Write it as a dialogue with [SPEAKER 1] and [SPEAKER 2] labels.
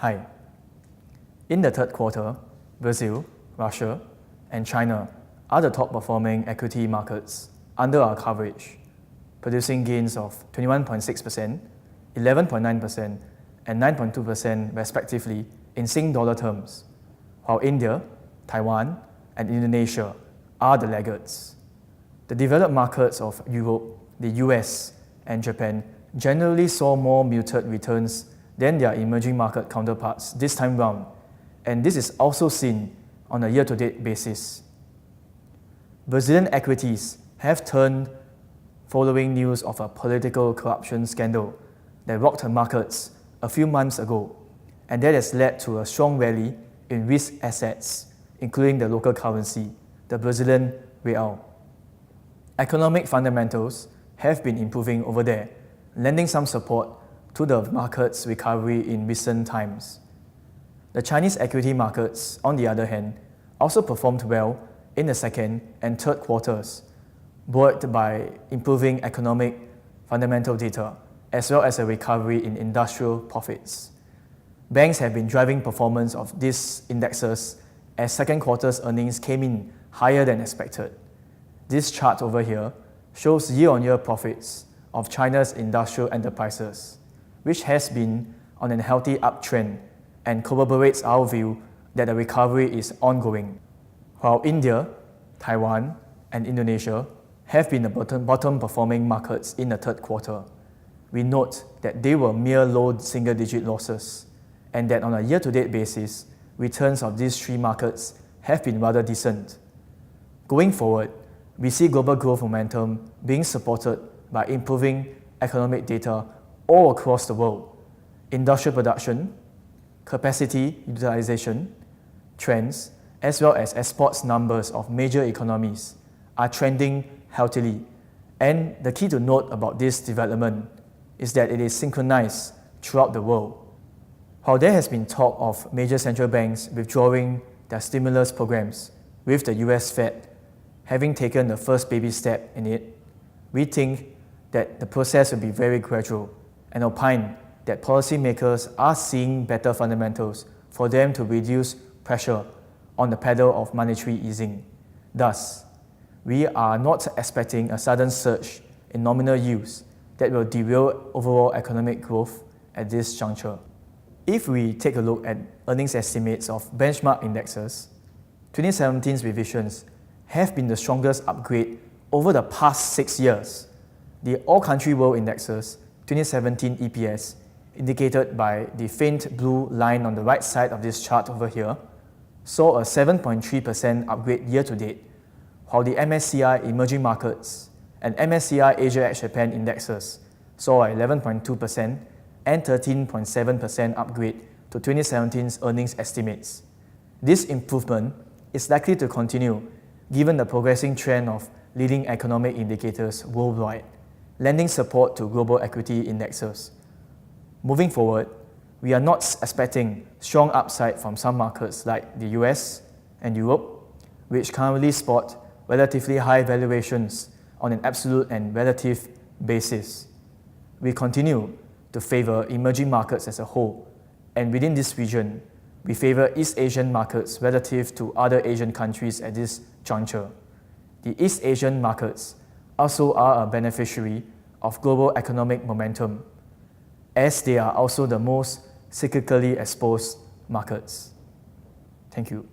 [SPEAKER 1] Hi. In the third quarter, Brazil, Russia, and China are the top performing equity markets under our coverage, producing gains of 21.6%, 11.9%, and 9.2% respectively in Sing dollar terms, while India, Taiwan, and Indonesia are the laggards. The developed markets of Europe, the US, and Japan generally saw more muted returns than their emerging market counterparts this time round, and this is also seen on a year-to-date basis. Brazilian equities have turned following news of a political corruption scandal that rocked the markets a few months ago, and that has led to a strong rally in risk assets, including the local currency, the Brazilian real. Economic fundamentals have been improving over there, lending some support to the market's recovery in recent times. The Chinese equity markets, on the other hand, also performed well in the second and third quarters, buoyed by improving economic fundamental data, as well as a recovery in industrial profits. Banks have been driving performance of these indexes as second quarter's earnings came in higher than expected. This chart over here shows year-on-year profits of China's industrial enterprises, which has been on a healthy uptrend and corroborates our view that the recovery is ongoing. While India, Taiwan, and Indonesia have been the bottom performing markets in the third quarter, we note that they were mere low single-digit losses, and that on a year-to-date basis, returns of these three markets have been rather decent. Going forward, we see global growth momentum being supported by improving economic data all across the world. Industrial production, capacity utilization, trends, as well as exports numbers of major economies are trending healthily. And the key to note about this development is that it is synchronized throughout the world. While there has been talk of major central banks withdrawing their stimulus programs, with the US Fed having taken the first baby step in it, we think that the process will be very gradual and opine that policymakers are seeing better fundamentals for them to reduce pressure on the pedal of monetary easing. Thus, we are not expecting a sudden surge in nominal yields that will derail overall economic growth at this juncture. If we take a look at earnings estimates of benchmark indexes, 2017's revisions have been the strongest upgrade over the past 6 years. The all-country world indexes 2017 EPS, indicated by the faint blue line on the right side of this chart over here, saw a 7.3% upgrade year-to-date, while the MSCI Emerging Markets and MSCI Asia ex-Japan indexes saw a 11.2% and 13.7% upgrade to 2017's earnings estimates. This improvement is likely to continue given the progressing trend of leading economic indicators worldwide, lending support to global equity indexes. Moving forward, we are not expecting strong upside from some markets like the US and Europe, which currently spot relatively high valuations on an absolute and relative basis. We continue to favor emerging markets as a whole, and within this region, we favor East Asian markets relative to other Asian countries at this juncture. The East Asian markets also are a beneficiary of global economic momentum, as they are also the most cyclically exposed markets. Thank you.